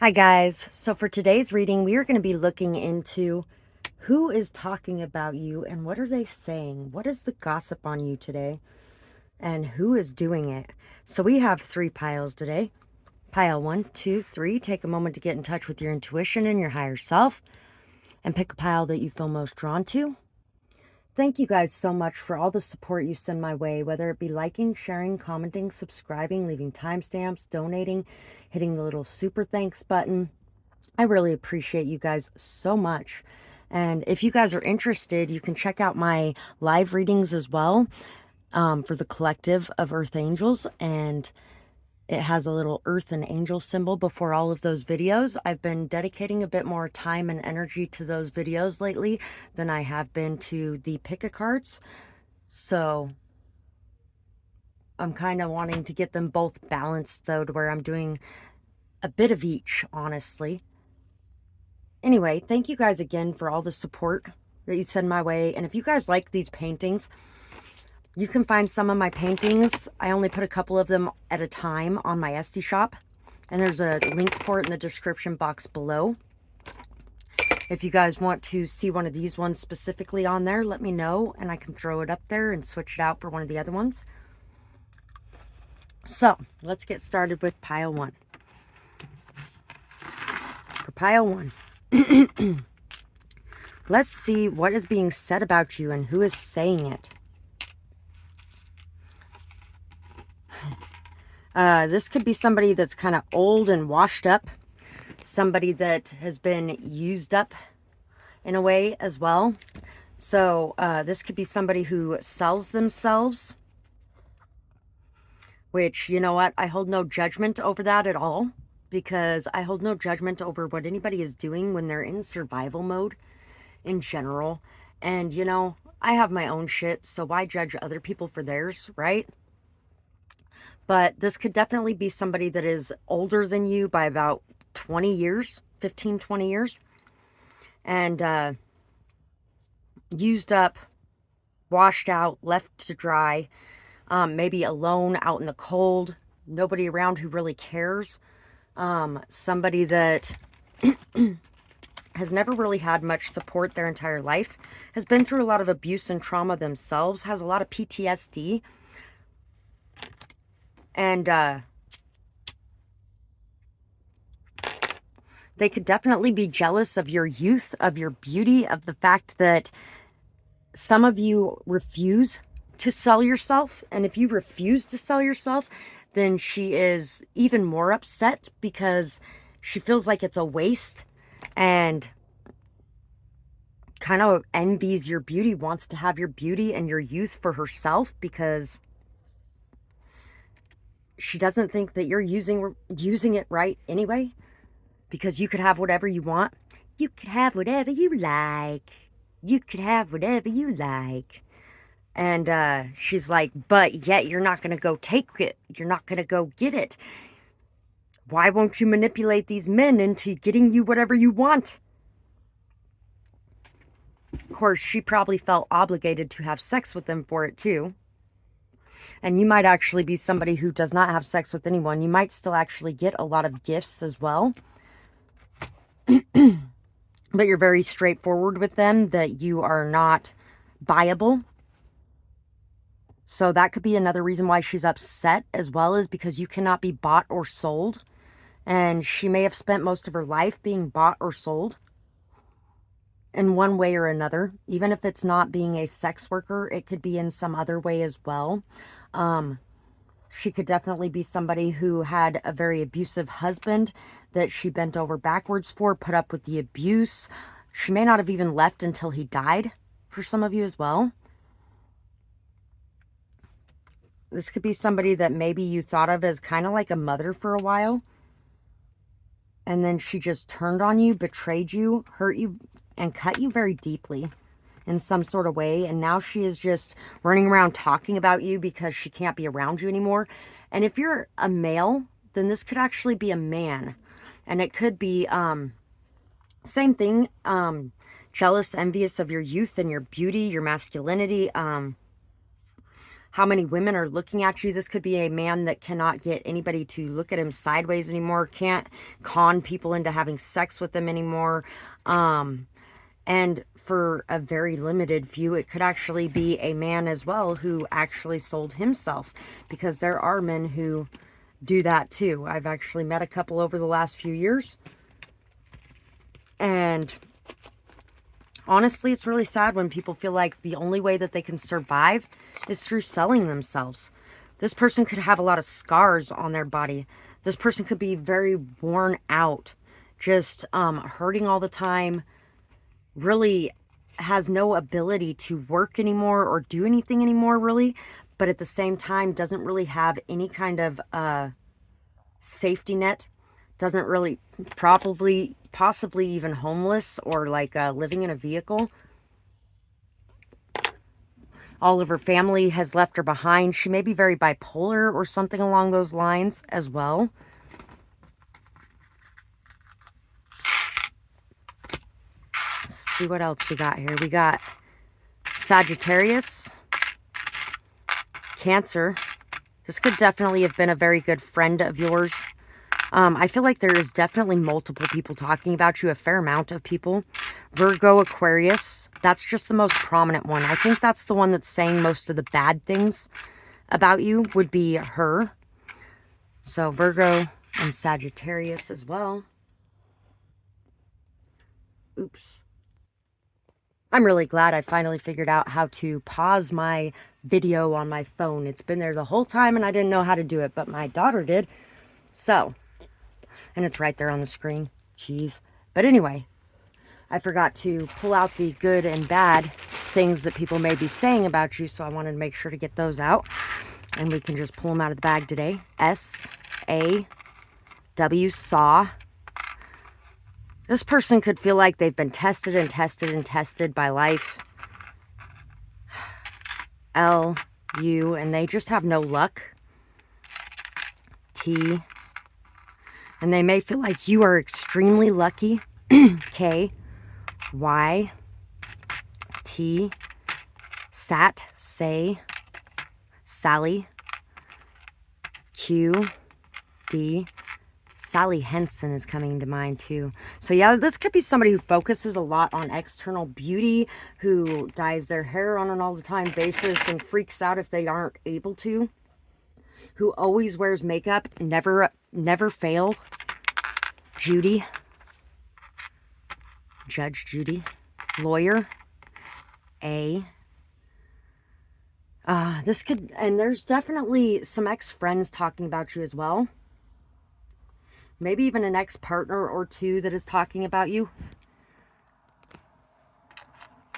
Hi guys, so for today's reading we are going to be looking into who is talking about you and what are they saying? What is the gossip on you today and who is doing it? So we have 3 piles today. Pile 1, 2, 3. Take a moment to get in touch with your intuition and your higher self and pick a pile that you feel most drawn to. Thank you guys so much for all the support you send my way, whether it be liking, sharing, commenting, subscribing, leaving timestamps, donating, hitting the little super thanks button. I really appreciate you guys so much. And if you guys are interested, you can check out my live readings as well for the collective of Earth Angels. And it has a little Earth and Angel symbol before all of those videos. I've been dedicating a bit more time and energy to those videos lately than I have been to the pick-a-cards. So I'm kind of wanting to get them both balanced, though, to where I'm doing a bit of each, honestly. Anyway, thank you guys again for all the support that you send my way. And if you guys like these paintings, you can find some of my paintings. I only put a couple of them at a time on my Esty shop. And there's a link for it in the description box below. If you guys want to see one of these ones specifically on there, let me know. And I can throw it up there and switch it out for one of the other ones. So, let's get started with pile 1. For pile 1. Let's see what is being said about you and who is saying it. This could be somebody that's kind of old and washed up. Somebody that has been used up in a way as well. So this could be somebody who sells themselves. Which, you know what? I hold no judgment over that at all. Because I hold no judgment over what anybody is doing when they're in survival mode in general. And, you know, I have my own shit, so why judge other people for theirs, right? But this could definitely be somebody that is older than you by about 20 years, 15, 20 years. And used up, washed out, left to dry, maybe alone out in the cold, nobody around who really cares. Somebody that has never really had much support their entire life, has been through a lot of abuse and trauma themselves, has a lot of PTSD, and they could definitely be jealous of your youth, of your beauty, of the fact that some of you refuse to sell yourself. And if you refuse to sell yourself, then she is even more upset because she feels like it's a waste and kind of envies your beauty, wants to have your beauty and your youth for herself because she doesn't think that you're using it right anyway, because you could have whatever you want. You could have whatever you like. You could have whatever you like. And she's like, but yet you're not going to go take it. You're not going to go get it. Why won't you manipulate these men into getting you whatever you want? Of course, she probably felt obligated to have sex with them for it too. And you might actually be somebody who does not have sex with anyone. You might still actually get a lot of gifts as well. But you're very straightforward with them, that you are not buyable. So that could be another reason why she's upset as well, is because you cannot be bought or sold. And she may have spent most of her life being bought or sold in one way or another. Even if it's not being a sex worker, it could be in some other way as well. She could definitely be somebody who had a very abusive husband that she bent over backwards for, put up with the abuse. She may not have even left until he died for some of you as well. This could be somebody that maybe you thought of as kind of like a mother for a while. And then she just turned on you, betrayed you, hurt you, and cut you very deeply in some sort of way. And now she is just running around talking about you because she can't be around you anymore. And if you're a male, then this could actually be a man. And it could be, same thing, jealous, envious of your youth and your beauty, your masculinity, how many women are looking at you. This could be a man that cannot get anybody to look at him sideways anymore, can't con people into having sex with them anymore. And for a very limited few, it could actually be a man as well who actually sold himself, because there are men who do that too. I've actually met a couple over the last few years, and honestly, it's really sad when people feel like the only way that they can survive is through selling themselves. This person could have a lot of scars on their body. This person could be very worn out, just hurting all the time, really has no ability to work anymore or do anything anymore, really, but at the same time doesn't really have any kind of safety net, doesn't really, possibly even homeless, or like living in a vehicle. All of her family has left her behind. She may be very bipolar or something along those lines as well. Let's see what else we got here. We got Sagittarius, Cancer. This could definitely have been a very good friend of yours. I feel like there is definitely multiple people talking about you, a fair amount of people. Virgo, Aquarius, that's just the most prominent one. I think that's the one that's saying most of the bad things about you, would be her. So Virgo and Sagittarius as well. Oops. I'm really glad I finally figured out how to pause my video on my phone. It's been there the whole time and I didn't know how to do it, but my daughter did. So, and it's right there on the screen. Jeez. But anyway, I forgot to pull out the good and bad things that people may be saying about you, so I wanted to make sure to get those out. And we can just pull them out of the bag today. S-A-W, saw. This person could feel like they've been tested and tested and tested by life. L-U, and they just have no luck. T, and they may feel like you are extremely lucky. K, Y, T, Sat, say, Sally, Q, D, Sally Henson is coming to mind too. So yeah, this could be somebody who focuses a lot on external beauty, who dyes their hair on an all-the-time basis and freaks out if they aren't able to, who always wears makeup, never fail. Judy, Judge Judy, lawyer, A. This could, and there's definitely some ex-friends talking about you as well. Maybe even an ex-partner or two that is talking about you.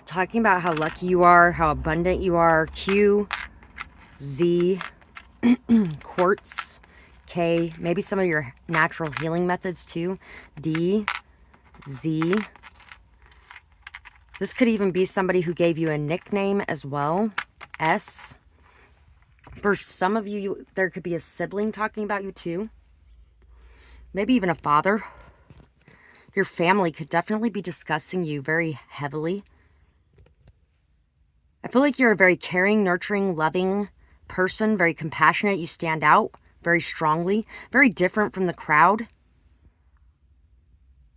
Talking about how lucky you are, how abundant you are. Q, Z, quartz, K, maybe some of your natural healing methods too. D, Z. This could even be somebody who gave you a nickname as well. S. For some of you, there could be a sibling talking about you too. Maybe even a father. Your family could definitely be discussing you very heavily. I feel like you're a very caring, nurturing, loving person, very compassionate. You stand out very strongly, very different from the crowd.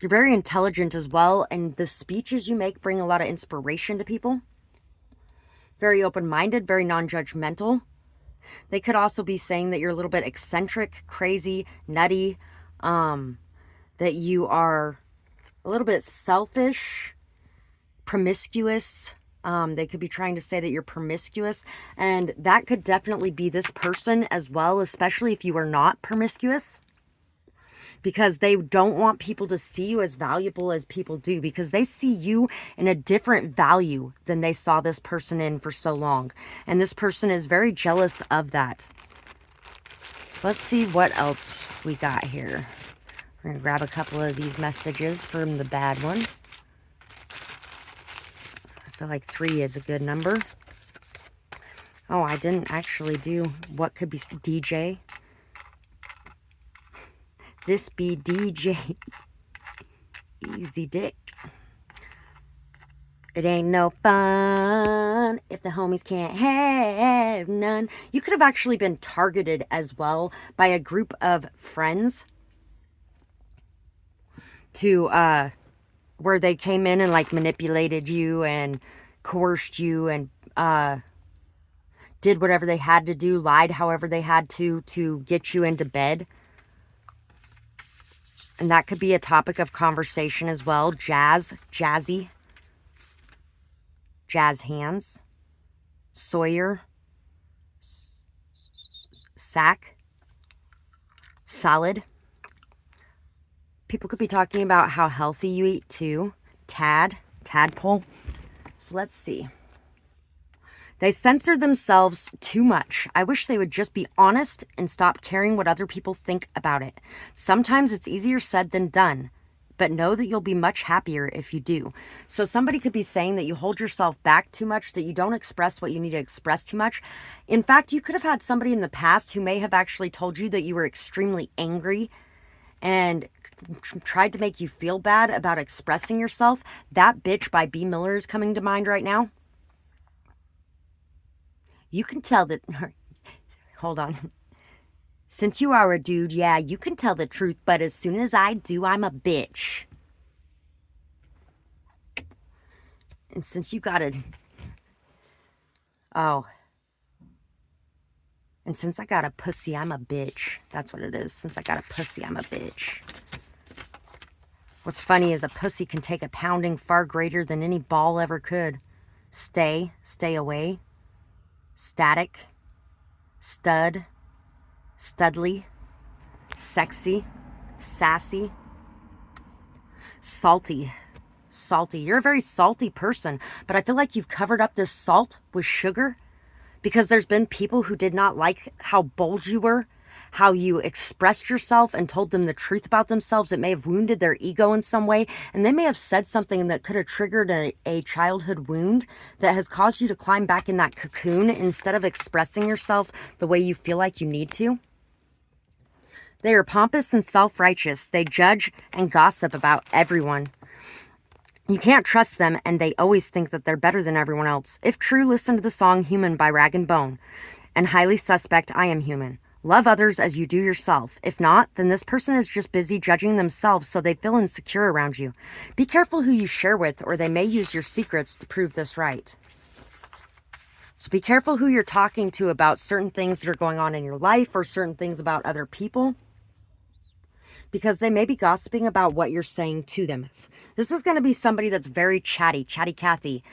You're very intelligent as well, and the speeches you make bring a lot of inspiration to people. Very open-minded, very non-judgmental. They could also be saying that you're a little bit eccentric, crazy, nutty, that you are a little bit selfish, promiscuous. They could be trying to say that you're promiscuous, and that could definitely be this person as well, especially if you are not promiscuous, because they don't want people to see you as valuable as people do, because they see you in a different value than they saw this person in for so long, and this person is very jealous of that. So let's see what else we got here. We're going to grab a couple of these messages from the bad one. I feel like 3 is a good number. Oh, I didn't actually do what could be DJ. This be DJ. Easy dick. It ain't no fun if the homies can't have none. You could have actually been targeted as well by a group of friends to where they came in and like manipulated you and coerced you and did whatever they had to do, lied however they had to get you into bed. And that could be a topic of conversation as well. Jazzy, jazz hands, Sawyer, sack, solid. People could be talking about how healthy you eat too. Tadpole. So let's see. They censor themselves too much. I wish they would just be honest and stop caring what other people think about it. Sometimes it's easier said than done, but know that you'll be much happier if you do. So somebody could be saying that you hold yourself back too much, that you don't express what you need to express too much. In fact, you could have had somebody in the past who may have actually told you that you were extremely angry and tried to make you feel bad about expressing yourself. That Bitch by B. Miller is coming to mind right now. You can tell that, hold on. Since you are a dude, yeah, you can tell the truth, but as soon as I do, I'm a bitch. And since you got it, oh. And since I got a pussy, I'm a bitch. That's what it is. Since I got a pussy, I'm a bitch. What's funny is a pussy can take a pounding far greater than any ball ever could. Stay away. Static, stud, studly, sexy, sassy, salty. You're a very salty person, but I feel like you've covered up this salt with sugar because there's been people who did not like how bold you were, how you expressed yourself and told them the truth about themselves. It may have wounded their ego in some way, and they may have said something that could have triggered a childhood wound that has caused you to climb back in that cocoon instead of expressing yourself the way you feel like you need to. They are pompous and self-righteous. They judge and gossip about everyone. You can't trust them, and they always think that they're better than everyone else. If true, listen to the song Human by Rag and Bone. And highly suspect, I am human. Love others as you do yourself. If not, then this person is just busy judging themselves so they feel insecure around you. Be careful who you share with, or they may use your secrets to prove this right. So be careful who you're talking to about certain things that are going on in your life or certain things about other people, because they may be gossiping about what you're saying to them. This is going to be somebody that's very chatty Cathy.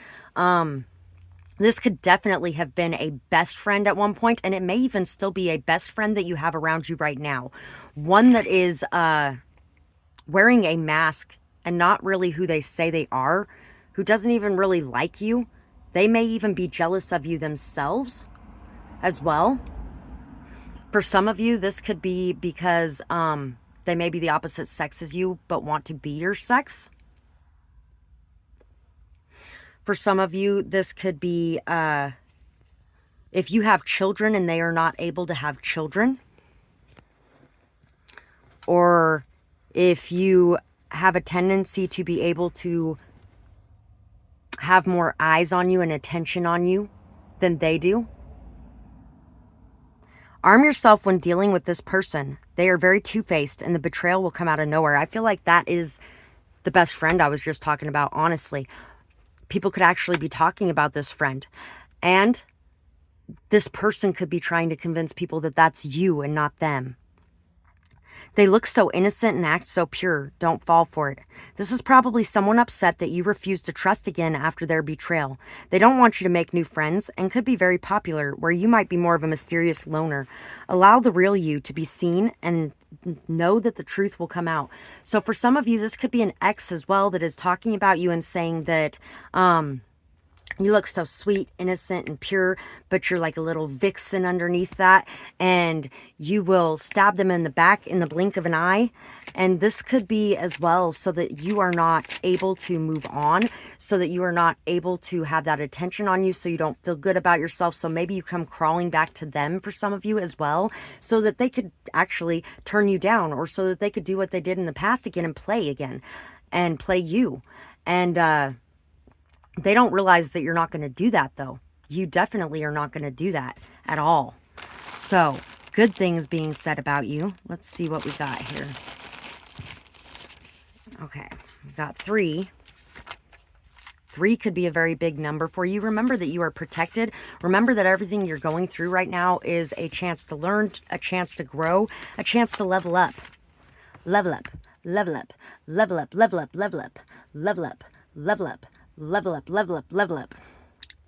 This could definitely have been a best friend at one point, and it may even still be a best friend that you have around you right now. One that is wearing a mask and not really who they say they are, who doesn't even really like you. They may even be jealous of you themselves as well. For some of you, this could be because they may be the opposite sex as you, but want to be your sex. For some of you, this could be if you have children and they are not able to have children. Or if you have a tendency to be able to have more eyes on you and attention on you than they do. Arm yourself when dealing with this person. They are very two-faced and the betrayal will come out of nowhere. I feel like that is the best friend I was just talking about, honestly. People could actually be talking about this friend. And this person could be trying to convince people that that's you and not them. They look so innocent and act so pure. Don't fall for it. This is probably someone upset that you refuse to trust again after their betrayal. They don't want you to make new friends and could be very popular, where you might be more of a mysterious loner. Allow the real you to be seen and know that the truth will come out. So for some of you, this could be an ex as well that is talking about you and saying that you look so sweet, innocent, and pure, but you're like a little vixen underneath that, and you will stab them in the back in the blink of an eye. And this could be as well so that you are not able to move on, so that you are not able to have that attention on you, so you don't feel good about yourself. So maybe you come crawling back to them for some of you as well, so that they could actually turn you down, or so that they could do what they did in the past again and play you. And They don't realize that you're not going to do that, though. You definitely are not going to do that at all. So, good things being said about you. Let's see what we got here. Okay, we got 3. 3 could be a very big number for you. Remember that you are protected. Remember that everything you're going through right now is a chance to learn, a chance to grow, a chance to level up. Level up, level up, level up, level up, level up, level up, level up, level up, level up, level up.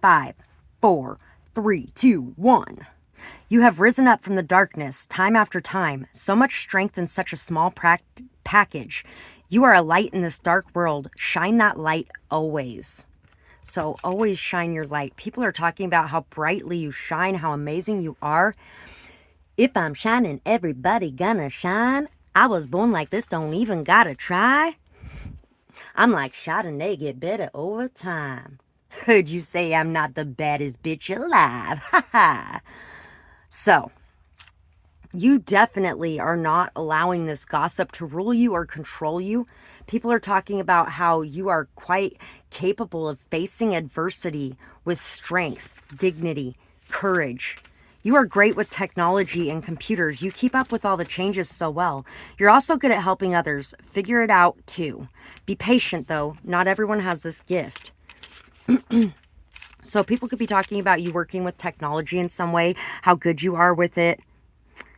5, 4, 3, 2, 1. You have risen up from the darkness time after time. So much strength in such a small package. You are a light in this dark world. Shine that light always. So always shine your light. People are talking about how brightly you shine, how amazing you are. If I'm shining, everybody gonna shine. I was born like this, don't even gotta try. I'm like Chardonnay, get better over time. Heard you say I'm not the baddest bitch alive. Ha ha. So, you definitely are not allowing this gossip to rule you or control you. People are talking about how you are quite capable of facing adversity with strength, dignity, courage. You are great with technology and computers. You keep up with all the changes so well. You're also good at helping others. Figure it out too. Be patient though. Not everyone has this gift. So people could be talking about you working with technology in some way, how good you are with it,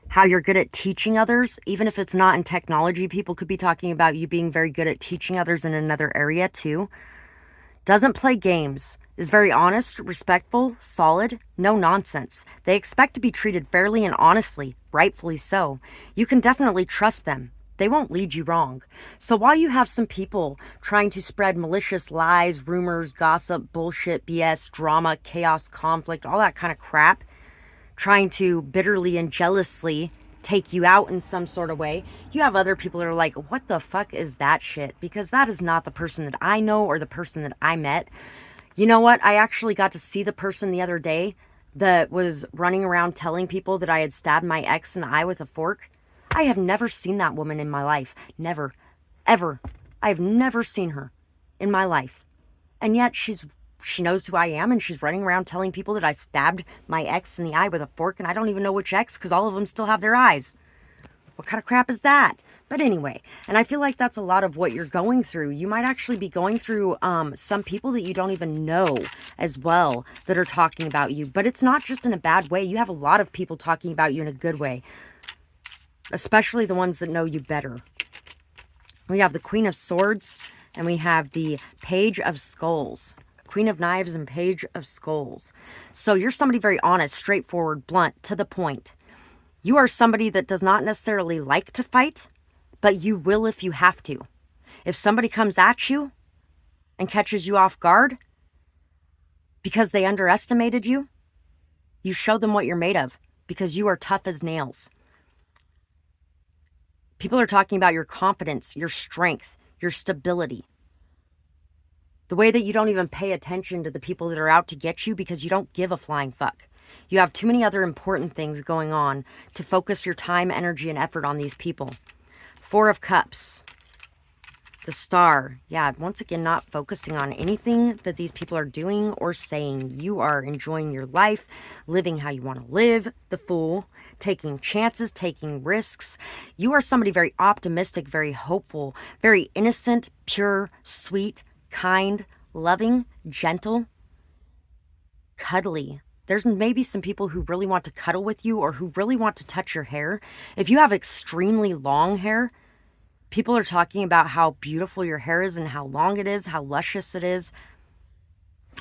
how you're good at teaching others. Even if it's not in technology, people could be talking about you being very good at teaching others in another area too. Doesn't play games. Is very honest, respectful, solid, no nonsense. They expect to be treated fairly and honestly, rightfully so. You can definitely trust them. They won't lead you wrong. So while you have some people trying to spread malicious lies, rumors, gossip, bullshit, BS, drama, chaos, conflict, all that kind of crap, trying to bitterly and jealously take you out in some sort of way, you have other people that are like, what the fuck is that shit? Because that is not the person that I know or the person that I met. You know what? I actually got to see the person the other day that was running around telling people that I had stabbed my ex in the eye with a fork. I have never seen that woman in my life. Never. Ever. I have never seen her in my life. And yet she knows who I am, and she's running around telling people that I stabbed my ex in the eye with a fork, and I don't even know which ex because all of them still have their eyes. What kind of crap is that? But anyway, and I feel like that's a lot of what you're going through. You might actually be going through some people that you don't even know as well that are talking about you. But it's not just in a bad way. You have a lot of people talking about you in a good way, especially the ones that know you better. We have the Queen of Swords, and we have the Page of Skulls. Queen of Knives and Page of Skulls. So you're somebody very honest, straightforward, blunt, to the point. You are somebody that does not necessarily like to fight, but you will if you have to. If somebody comes at you and catches you off guard because they underestimated you, you show them what you're made of because you are tough as nails. People are talking about your confidence, your strength, your stability. The way that you don't even pay attention to the people that are out to get you because you don't give a flying fuck. You have too many other important things going on to focus your time, energy, and effort on these people. 4 of Cups. The Star. Yeah, once again, not focusing on anything that these people are doing or saying. You are enjoying your life, living how you want to live. The Fool. Taking chances, taking risks. You are somebody very optimistic, very hopeful, very innocent, pure, sweet, kind, loving, gentle, cuddly. There's maybe some people who really want to cuddle with you or who really want to touch your hair. If you have extremely long hair, people are talking about how beautiful your hair is and how long it is, how luscious it is.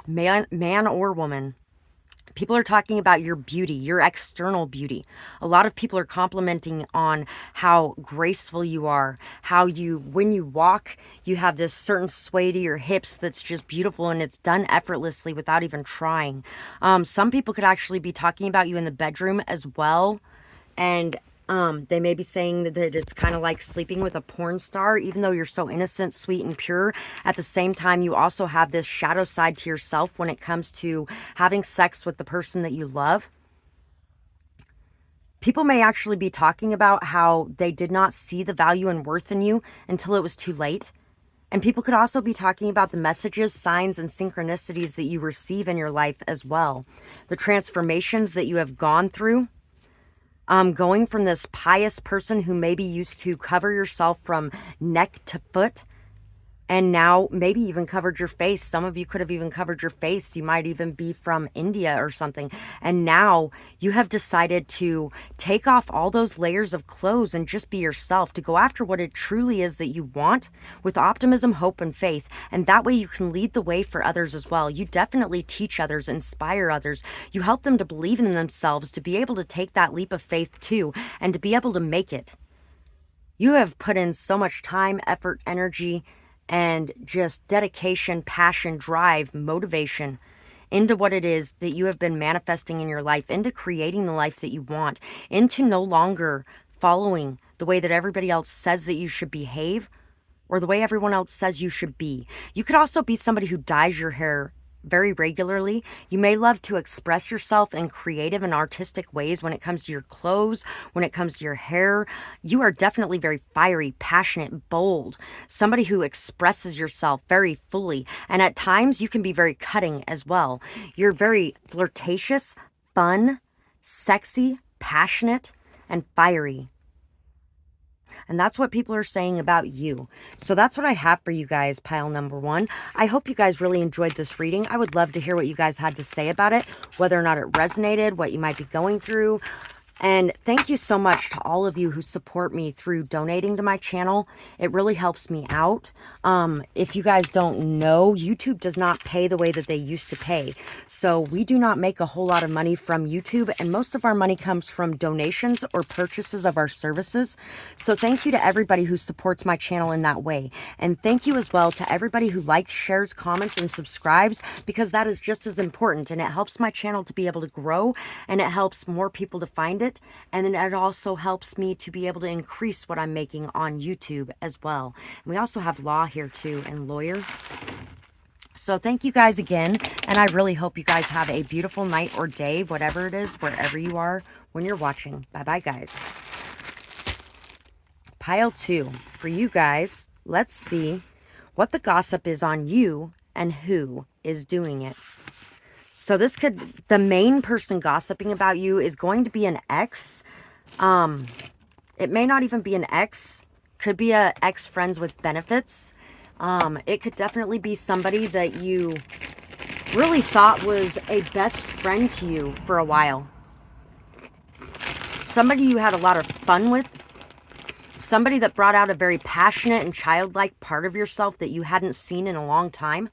Man or woman. People are talking about your beauty, your external beauty. A lot of people are complimenting on how graceful you are, how when you walk, you have this certain sway to your hips that's just beautiful and it's done effortlessly without even trying. Some people could actually be talking about you in the bedroom as well. And they may be saying that it's kind of like sleeping with a porn star, even though you're so innocent, sweet, and pure. At the same time, you also have this shadow side to yourself when it comes to having sex with the person that you love. People may actually be talking about how they did not see the value and worth in you until it was too late. And people could also be talking about the messages, signs, and synchronicities that you receive in your life as well. The transformations that you have gone through. Going from this pious person who maybe used to cover yourself from neck to foot, and now maybe even covered your face. Some of you could have even covered your face. You might even be from India or something. And now you have decided to take off all those layers of clothes and just be yourself, to go after what it truly is that you want with optimism, hope, and faith. And that way you can lead the way for others as well. You definitely teach others, inspire others. You help them to believe in themselves, to be able to take that leap of faith too, and to be able to make it. You have put in so much time, effort, energy, and just dedication, passion, drive, motivation into what it is that you have been manifesting in your life, into creating the life that you want, into no longer following the way that everybody else says that you should behave or the way everyone else says you should be. You could also be somebody who dyes your hair very regularly. You may love to express yourself in creative and artistic ways when it comes to your clothes, when it comes to your hair. You are definitely very fiery, passionate, bold, somebody who expresses yourself very fully. And at times you can be very cutting as well. You're very flirtatious, fun, sexy, passionate, and fiery. And that's what people are saying about you. So that's what I have for you guys, pile number one. I hope you guys really enjoyed this reading. I would love to hear what you guys had to say about it, whether or not it resonated, what you might be going through. And thank you so much to all of you who support me through donating to my channel. It really helps me out. If you guys don't know, YouTube does not pay the way that they used to pay. So we do not make a whole lot of money from YouTube, and most of our money comes from donations or purchases of our services. So thank you to everybody who supports my channel in that way. And thank you as well to everybody who likes, shares, comments, and subscribes, because that is just as important, and it helps my channel to be able to grow, and it helps more people to find it. And then it also helps me to be able to increase what I'm making on YouTube as well. And we also have law here too, and lawyer. So thank you guys again. And I really hope you guys have a beautiful night or day, whatever it is, wherever you are when you're watching. Bye-bye, guys. Pile two for you guys. Let's see what the gossip is on you and who is doing it. So this could, the main person gossiping about you is going to be an ex. It may not even be an ex. Could be a ex friends with benefits. It could definitely be somebody that you really thought was a best friend to you for a while. Somebody you had a lot of fun with. Somebody that brought out a very passionate and childlike part of yourself that you hadn't seen in a long time.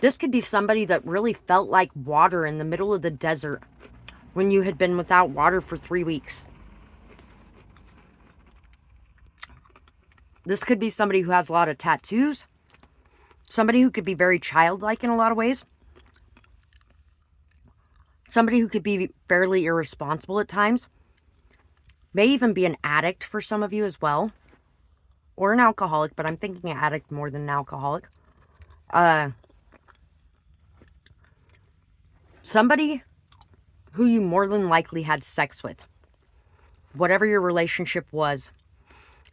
This could be somebody that really felt like water in the middle of the desert when you had been without water for 3 weeks. This could be somebody who has a lot of tattoos. Somebody who could be very childlike in a lot of ways. Somebody who could be fairly irresponsible at times. May even be an addict for some of you as well. Or an alcoholic, but I'm thinking an addict more than an alcoholic. Somebody who you more than likely had sex with. Whatever your relationship was.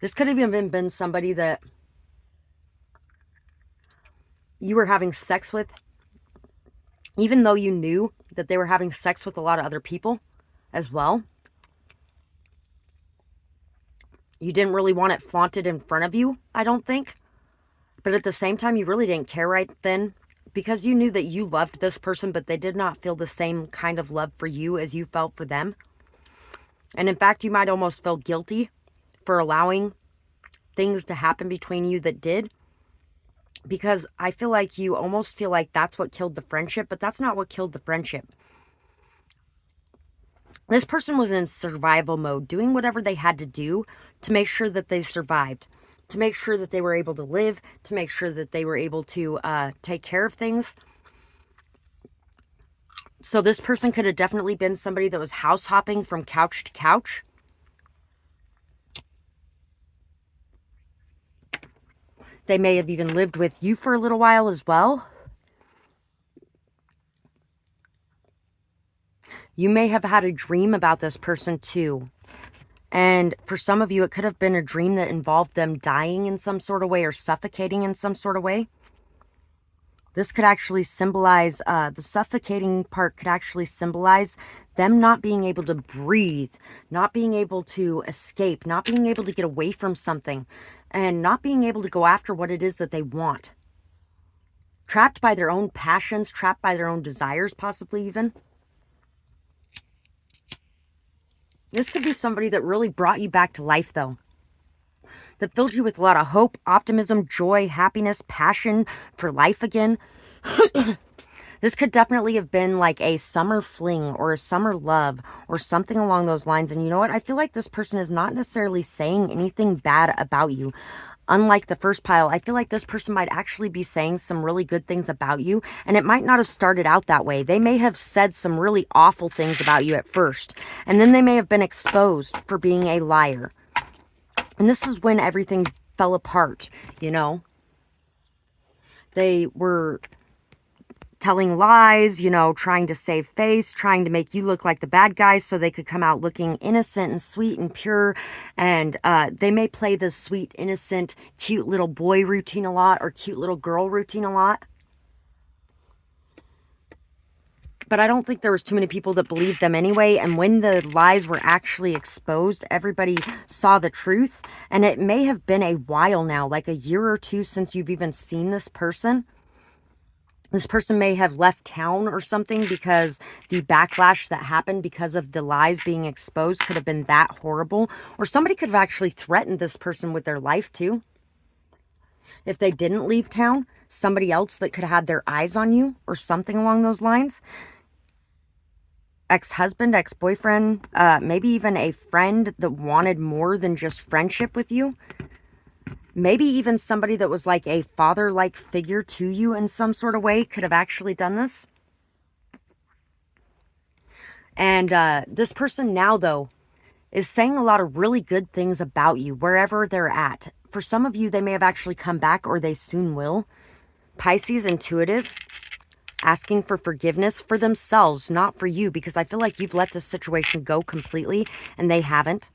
This could have even been somebody that you were having sex with, even though you knew that they were having sex with a lot of other people as well. You didn't really want it flaunted in front of you, I don't think. But at the same time, you really didn't care right then, because you knew that you loved this person, but they did not feel the same kind of love for you as you felt for them. And in fact, you might almost feel guilty for allowing things to happen between you that did. Because I feel like you almost feel like that's what killed the friendship, but that's not what killed the friendship. This person was in survival mode, doing whatever they had to do to make sure that they survived, to make sure that they were able to live, to make sure that they were able to take care of things. So this person could have definitely been somebody that was house hopping from couch to couch. They may have even lived with you for a little while as well. You may have had a dream about this person too. And for some of you, it could have been a dream that involved them dying in some sort of way or suffocating in some sort of way. This could actually symbolize, the suffocating part could actually symbolize them not being able to breathe, not being able to escape, not being able to get away from something, and not being able to go after what it is that they want. Trapped by their own passions, trapped by their own desires, possibly even. This could be somebody that really brought you back to life, though. That filled you with a lot of hope, optimism, joy, happiness, passion for life again. This could definitely have been like a summer fling or a summer love or something along those lines. And you know what? I feel like this person is not necessarily saying anything bad about you. Unlike the first pile, I feel like this person might actually be saying some really good things about you, and it might not have started out that way. They may have said some really awful things about you at first, and then they may have been exposed for being a liar. And this is when everything fell apart, you know? They were telling lies, you know, trying to save face, trying to make you look like the bad guys so they could come out looking innocent and sweet and pure. And they may play the sweet, innocent, cute little boy routine a lot or cute little girl routine a lot. But I don't think there was too many people that believed them anyway. And when the lies were actually exposed, everybody saw the truth. And it may have been a while now, like a year or two since you've even seen this person. This person may have left town or something because the backlash that happened because of the lies being exposed could have been that horrible. Or somebody could have actually threatened this person with their life too. If they didn't leave town, somebody else that could have had their eyes on you or something along those lines. Ex-husband, ex-boyfriend, maybe even a friend that wanted more than just friendship with you. Maybe even somebody that was like a father-like figure to you in some sort of way could have actually done this. And this person now, though, is saying a lot of really good things about you wherever they're at. For some of you, they may have actually come back or they soon will. Pisces, intuitive, asking for forgiveness for themselves, not for you, because I feel like you've let this situation go completely and they haven't.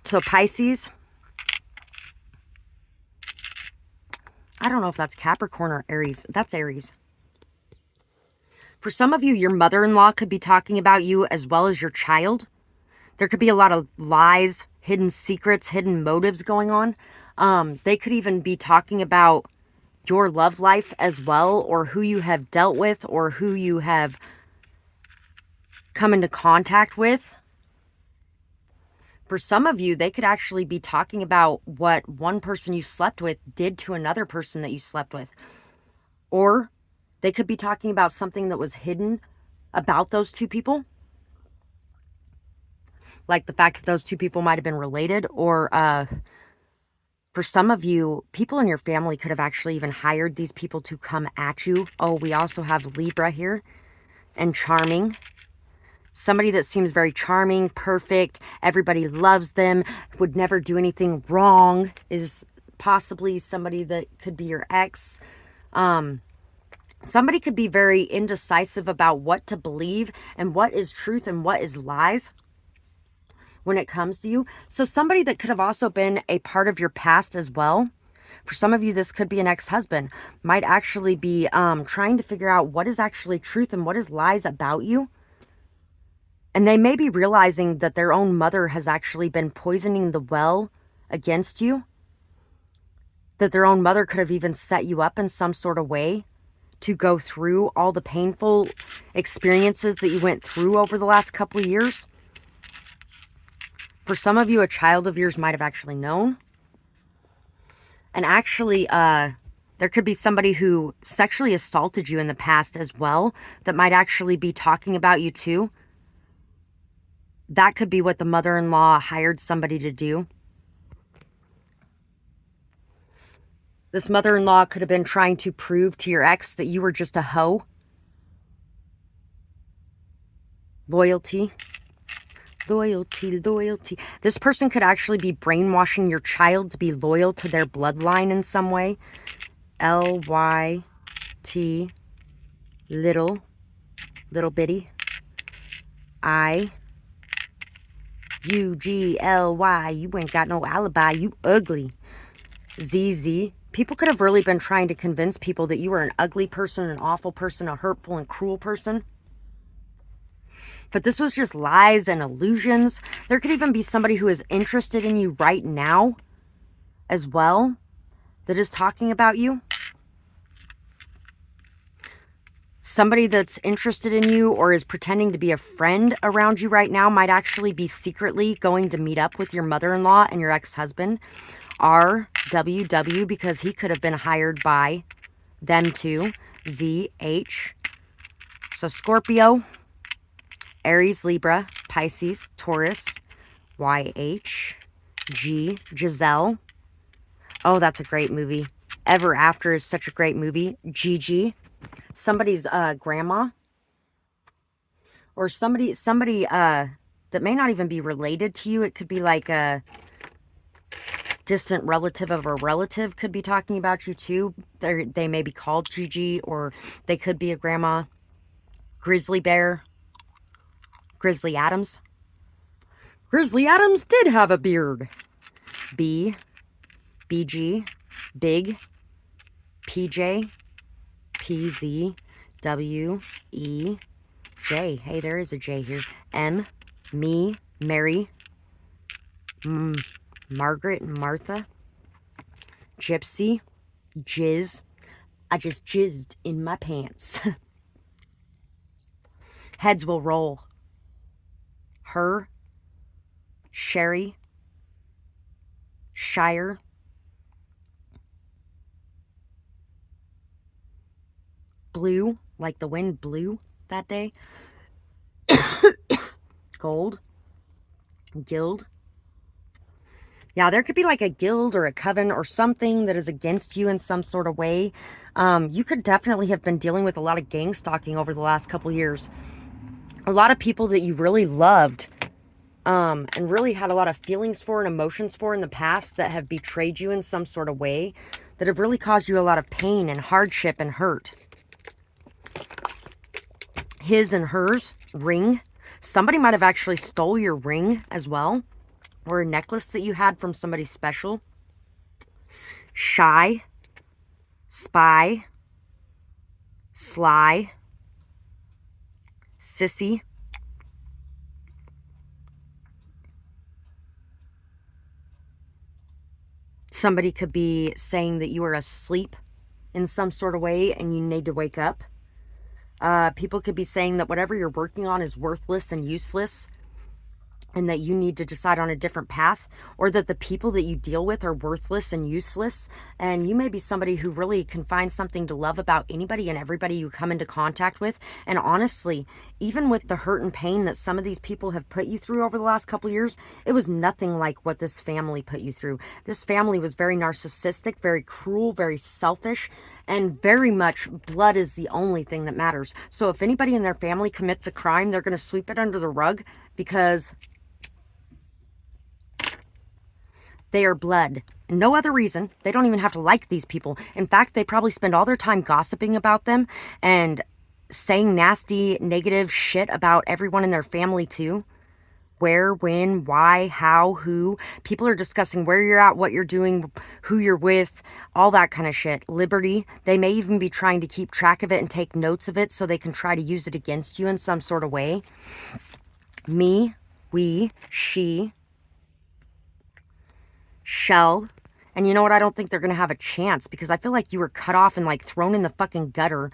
So Pisces, I don't know if that's Capricorn or Aries. That's Aries. For some of you, your mother-in-law could be talking about you as well as your child. There could be a lot of lies, hidden secrets, hidden motives going on. They could even be talking about your love life as well, or who you have dealt with, or who you have come into contact with. For some of you, they could actually be talking about what one person you slept with did to another person that you slept with. Or they could be talking about something that was hidden about those two people. Like the fact that those two people might have been related. Or for some of you, people in your family could have actually even hired these people to come at you. Oh, we also have Libra here. And charming. Somebody that seems very charming, perfect, everybody loves them, would never do anything wrong, is possibly somebody that could be your ex. Somebody could be very indecisive about what to believe and what is truth and what is lies when it comes to you. So somebody that could have also been a part of your past as well. For some of you, this could be an ex-husband, might actually be trying to figure out what is actually truth and what is lies about you. And they may be realizing that their own mother has actually been poisoning the well against you. That their own mother could have even set you up in some sort of way to go through all the painful experiences that you went through over the last couple of years. For some of you, a child of yours might have actually known. And actually, there could be somebody who sexually assaulted you in the past as well that might actually be talking about you too. That could be what the mother-in-law hired somebody to do. This mother-in-law could have been trying to prove to your ex that you were just a hoe. Loyalty. Loyalty, loyalty. This person could actually be brainwashing your child to be loyal to their bloodline in some way. L-Y-T, little bitty, I, U-G-L-Y. You ain't got no alibi. You ugly. ZZ. People could have really been trying to convince people that you were an ugly person, an awful person, a hurtful and cruel person. But this was just lies and illusions. There could even be somebody who is interested in you right now as well that is talking about you. Somebody that's interested in you or is pretending to be a friend around you right now might actually be secretly going to meet up with your mother-in-law and your ex-husband. RWW, because he could have been hired by them too. ZH. So Scorpio, Aries, Libra, Pisces, Taurus, YH, G, Giselle. Oh, that's a great movie. Ever After is such a great movie. Gigi. Somebody's grandma. Or somebody that may not even be related to you. It could be like a distant relative of a relative could be talking about you too. They may be called Gigi, or they could be a grandma. Grizzly Bear. Grizzly Adams. Grizzly Adams did have a beard. B. BG. Big. PJ. PZ. W. E. J. Hey, there is a J here. M. Me. Mary. Margaret and Martha. Gypsy. Jizz. I just jizzed in my pants. Heads will roll. Her. Sherry. Shire. Blue, like the wind blew that day. Gold. Guild. Yeah, there could be like a guild or a coven or something that is against you in some sort of way. You could definitely have been dealing with a lot of gang stalking over the last couple years. A lot of people that you really loved and really had a lot of feelings for and emotions for in the past that have betrayed you in some sort of way, that have really caused you a lot of pain and hardship and hurt. His and hers, ring. Somebody might have actually stole your ring as well, or a necklace that you had from somebody special. Shy, spy, sly, sissy. Somebody could be saying that you are asleep in some sort of way and you need to wake up. People could be saying that whatever you're working on is worthless and useless, and that you need to decide on a different path, or that the people that you deal with are worthless and useless, and you may be somebody who really can find something to love about anybody and everybody you come into contact with. And honestly, even with the hurt and pain that some of these people have put you through over the last couple years, it was nothing like what this family put you through. This family was very narcissistic, very cruel, very selfish, and very much blood is the only thing that matters. So if anybody in their family commits a crime, they're going to sweep it under the rug because they are blood. No other reason. They don't even have to like these people. In fact, they probably spend all their time gossiping about them and saying nasty, negative shit about everyone in their family too. Where, when, why, how, who. People are discussing where you're at, what you're doing, who you're with, all that kind of shit. Liberty. They may even be trying to keep track of it and take notes of it so they can try to use it against you in some sort of way. Me, we, she, shell. And you know what? I don't think they're going to have a chance, because I feel like you were cut off and like thrown in the fucking gutter,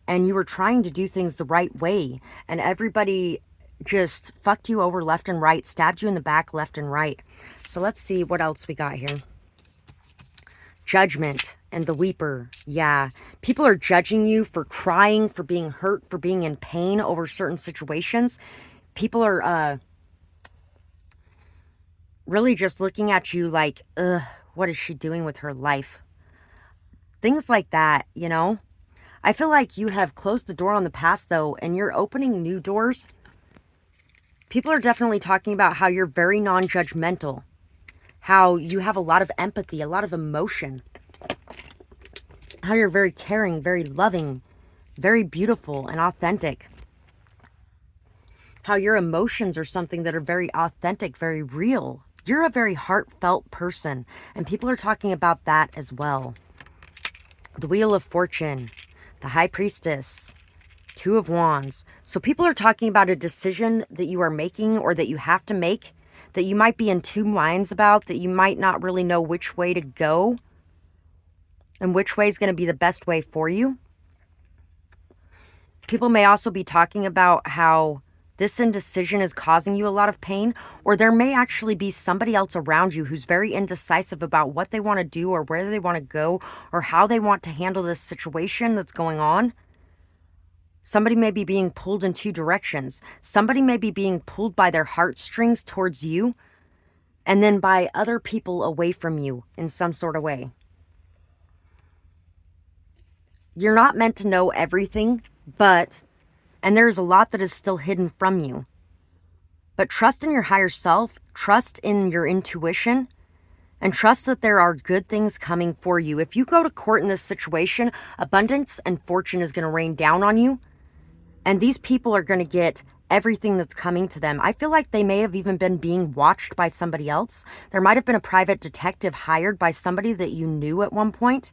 and you were trying to do things the right way, and everybody just fucked you over left and right, stabbed you in the back left and right. So let's see what else we got here. Judgment and the weeper. Yeah, people are judging you for crying, for being hurt, for being in pain over certain situations. People are really just looking at you like, ugh, what is she doing with her life? Things like that, you know? I feel like you have closed the door on the past, though, and you're opening new doors. People are definitely talking about how you're very non-judgmental, how you have a lot of empathy, a lot of emotion, how you're very caring, very loving, very beautiful and authentic, how your emotions are something that are very authentic, very real. You're a very heartfelt person, and people are talking about that as well. The Wheel of Fortune, the High Priestess, Two of Wands. So people are talking about a decision that you are making or that you have to make, that you might be in two minds about, that you might not really know which way to go and which way is going to be the best way for you. People may also be talking about how this indecision is causing you a lot of pain, or there may actually be somebody else around you who's very indecisive about what they want to do or where they want to go or how they want to handle this situation that's going on. Somebody may be being pulled in two directions. Somebody may be being pulled by their heartstrings towards you and then by other people away from you in some sort of way. You're not meant to know everything, and there's a lot that is still hidden from you. But trust in your higher self, trust in your intuition, and trust that there are good things coming for you. If you go to court in this situation, abundance and fortune is going to rain down on you. And these people are going to get everything that's coming to them. I feel like they may have even been being watched by somebody else. There might have been a private detective hired by somebody that you knew at one point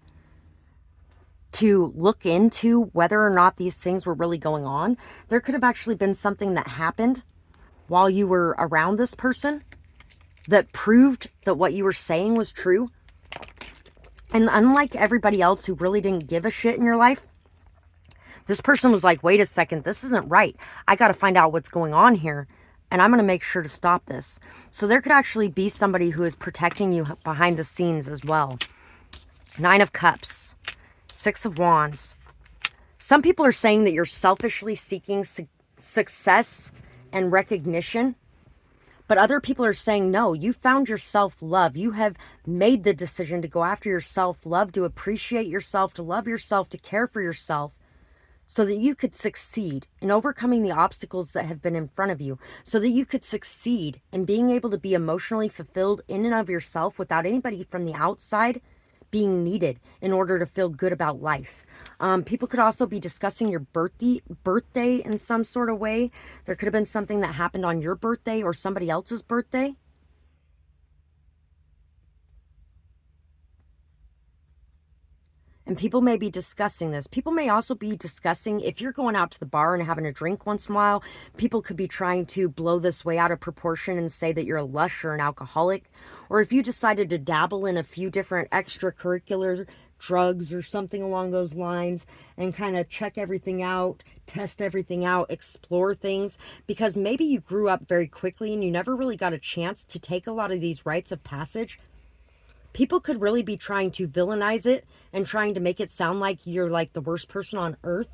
to look into whether or not these things were really going on. There could have actually been something that happened while you were around this person that proved that what you were saying was true. And unlike everybody else who really didn't give a shit in your life, this person was like, wait a second, this isn't right. I got to find out what's going on here, and I'm going to make sure to stop this. So there could actually be somebody who is protecting you behind the scenes as well. Nine of Cups, Six of Wands. Some people are saying that you're selfishly seeking success and recognition, but other people are saying, no, you found your self-love. You have made the decision to go after your self-love, to appreciate yourself, to love yourself, to care for yourself, so that you could succeed in overcoming the obstacles that have been in front of you, so that you could succeed in being able to be emotionally fulfilled in and of yourself without anybody from the outside being needed in order to feel good about life. People could also be discussing your birthday in some sort of way. There could have been something that happened on your birthday or somebody else's birthday. And people may be discussing this. People may also be discussing, if you're going out to the bar and having a drink once in a while, people could be trying to blow this way out of proportion and say that you're a lush or an alcoholic. Or if you decided to dabble in a few different extracurricular drugs or something along those lines and kind of check everything out, test everything out, explore things, because maybe you grew up very quickly and you never really got a chance to take a lot of these rites of passage. People could really be trying to villainize it and trying to make it sound like you're like the worst person on earth,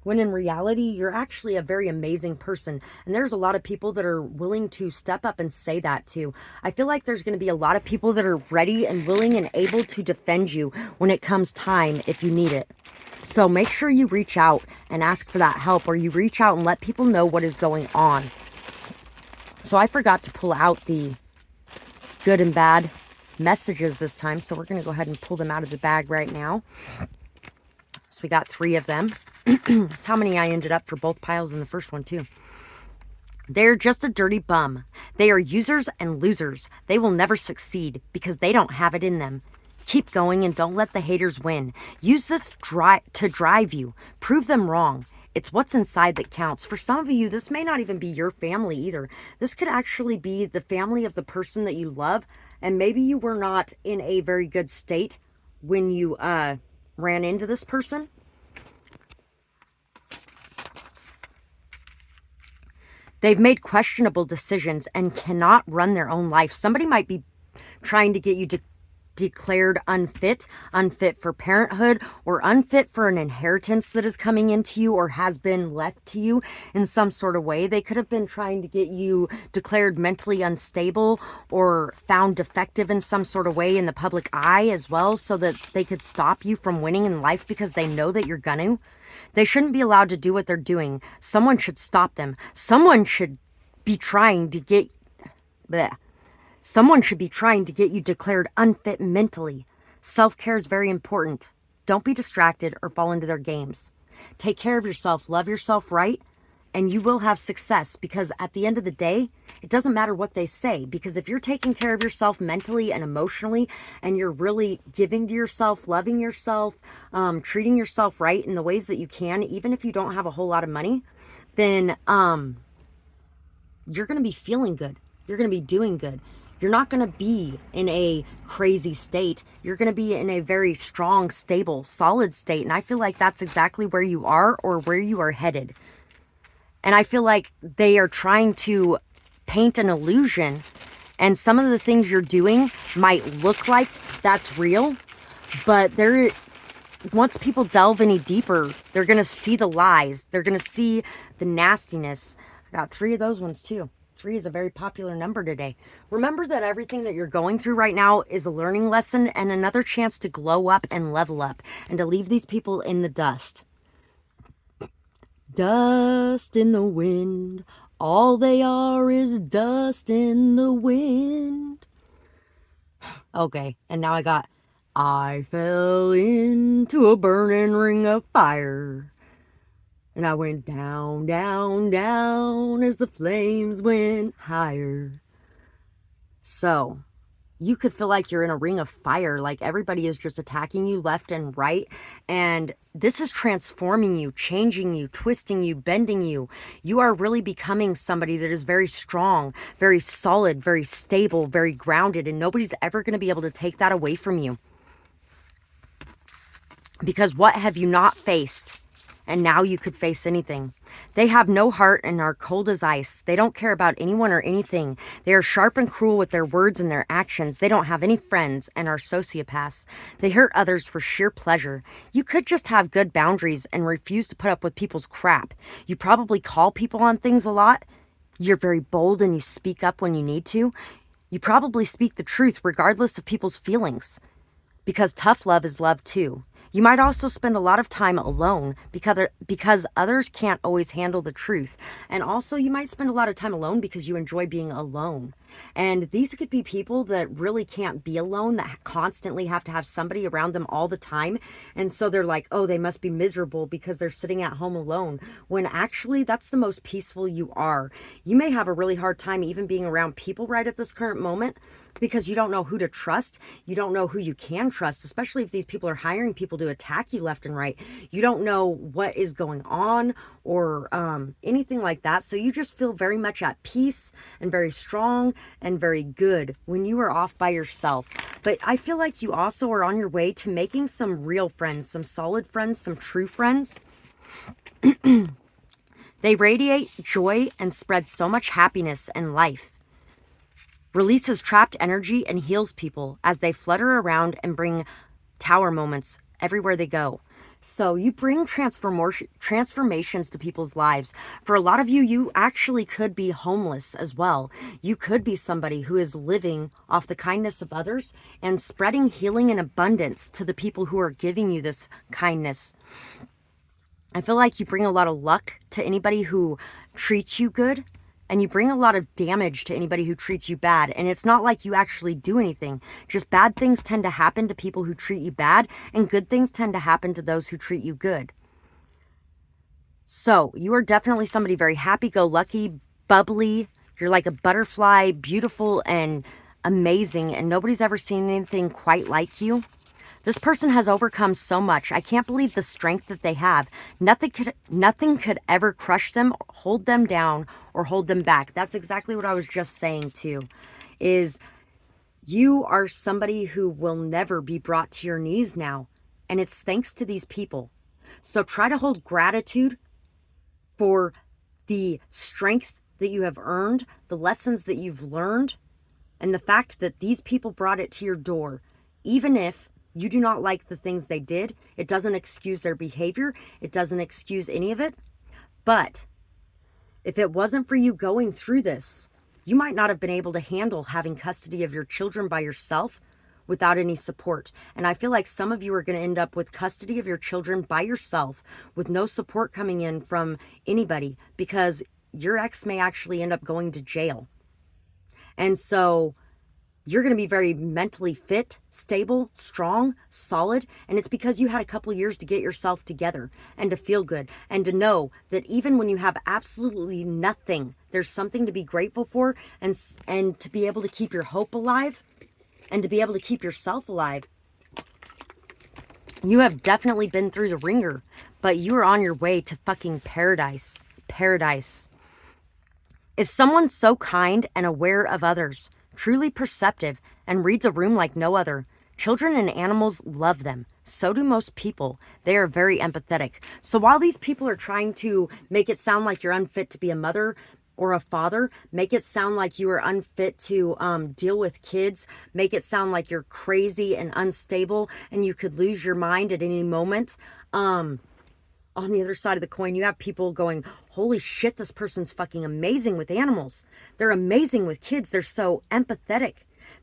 when in reality, you're actually a very amazing person. And there's a lot of people that are willing to step up and say that too. I feel like there's going to be a lot of people that are ready and willing and able to defend you when it comes time if you need it. So make sure you reach out and ask for that help, or you reach out and let people know what is going on. So I forgot to pull out the good and bad messages this time, so we're going to go ahead and pull them out of the bag right now. So we got 3 of them. That's how many I ended up for both piles in the first one too. They're just a dirty bum. They are users and losers. They will never succeed because they don't have it in them. Keep going and don't let the haters win. Use this to drive you. Prove them wrong. It's what's inside that counts. For some of you, this may not even be your family either. This could actually be the family of the person that you love, and maybe you were not in a very good state when you ran into this person. They've made questionable decisions and cannot run their own life. Somebody might be trying to get you declared unfit for parenthood, or unfit for an inheritance that is coming into you or has been left to you in some sort of way. They could have been trying to get you declared mentally unstable or found defective in some sort of way in the public eye as well, so that they could stop you from winning in life because they know that you're gonna. They shouldn't be allowed to do what they're doing. Someone should stop them. Someone should be trying to get you declared unfit mentally. Self-care is very important. Don't be distracted or fall into their games. Take care of yourself, love yourself right, and you will have success, because at the end of the day, it doesn't matter what they say, because if you're taking care of yourself mentally and emotionally, and you're really giving to yourself, loving yourself, treating yourself right in the ways that you can, even if you don't have a whole lot of money, then you're going to be feeling good. You're going to be doing good. You're not going to be in a crazy state. You're going to be in a very strong, stable, solid state. And I feel like that's exactly where you are, or where you are headed. And I feel like they are trying to paint an illusion. And some of the things you're doing might look like that's real. But once people delve any deeper, they're going to see the lies. They're going to see the nastiness. I got 3 of those ones too. 3 is a very popular number today. Remember that everything that you're going through right now is a learning lesson and another chance to glow up and level up, and to leave these people in the dust. Dust in the wind. All they are is dust in the wind. Okay, and now I fell into a burning ring of fire. And I went down, down, down as the flames went higher. So, you could feel like you're in a ring of fire, like everybody is just attacking you left and right. And this is transforming you, changing you, twisting you, bending you. You are really becoming somebody that is very strong, very solid, very stable, very grounded. And nobody's ever going to be able to take that away from you. Because what have you not faced? And now you could face anything. They have no heart and are cold as ice. They don't care about anyone or anything. They are sharp and cruel with their words and their actions. They don't have any friends and are sociopaths. They hurt others for sheer pleasure. You could just have good boundaries and refuse to put up with people's crap. You probably call people on things a lot. You're very bold and you speak up when you need to. You probably speak the truth regardless of people's feelings. Because tough love is love too. You might also spend a lot of time alone because others can't always handle the truth. And also you might spend a lot of time alone because you enjoy being alone. And these could be people that really can't be alone, that constantly have to have somebody around them all the time. And so they're like, oh, they must be miserable because they're sitting at home alone. When actually that's the most peaceful you are. You may have a really hard time even being around people right at this current moment, because you don't know who to trust. You don't know who you can trust, especially if these people are hiring people to attack you left and right. You don't know what is going on or anything like that. So you just feel very much at peace and very strong and very good when you are off by yourself. But I feel like you also are on your way to making some real friends, some solid friends, some true friends. They radiate joy and spread so much happiness and life. Releases trapped energy and heals people as they flutter around and bring tower moments everywhere they go. So you bring transformations to people's lives. For a lot of you, you actually could be homeless as well. You could be somebody who is living off the kindness of others and spreading healing and abundance to the people who are giving you this kindness. I feel like you bring a lot of luck to anybody who treats you good. And you bring a lot of damage to anybody who treats you bad. And it's not like you actually do anything. Just bad things tend to happen to people who treat you bad, and good things tend to happen to those who treat you good. So you are definitely somebody very happy-go-lucky, bubbly. You're like a butterfly, beautiful and amazing, and nobody's ever seen anything quite like you. This person has overcome so much. I can't believe the strength that they have. Nothing could ever crush them, hold them down, or hold them back. That's exactly what I was just saying too, is you are somebody who will never be brought to your knees now. And it's thanks to these people. So try to hold gratitude for the strength that you have earned, the lessons that you've learned, and the fact that these people brought it to your door. Even if you do not like the things they did, it doesn't excuse their behavior. It doesn't excuse any of it. But if it wasn't for you going through this, you might not have been able to handle having custody of your children by yourself without any support. And I feel like some of you are going to end up with custody of your children by yourself with no support coming in from anybody, because your ex may actually end up going to jail. And so You're going to be very mentally fit, stable, strong, solid, and it's because you had a couple years to get yourself together and to feel good and to know that even when you have absolutely nothing, there's something to be grateful for, and to be able to keep your hope alive and to be able to keep yourself alive. You have definitely been through the ringer, but you are on your way to fucking paradise. Paradise. Is someone so kind and aware of others, truly perceptive, and reads a room like no other? Children and animals love them. So do most people. They are very empathetic. So while these people are trying to make it sound like you're unfit to be a mother or a father, make it sound like you are unfit to deal with kids, make it sound like you're crazy and unstable and you could lose your mind at any moment, on the other side of the coin, you have people going, holy shit, this person's fucking amazing with animals. They're amazing with kids. They're so empathetic.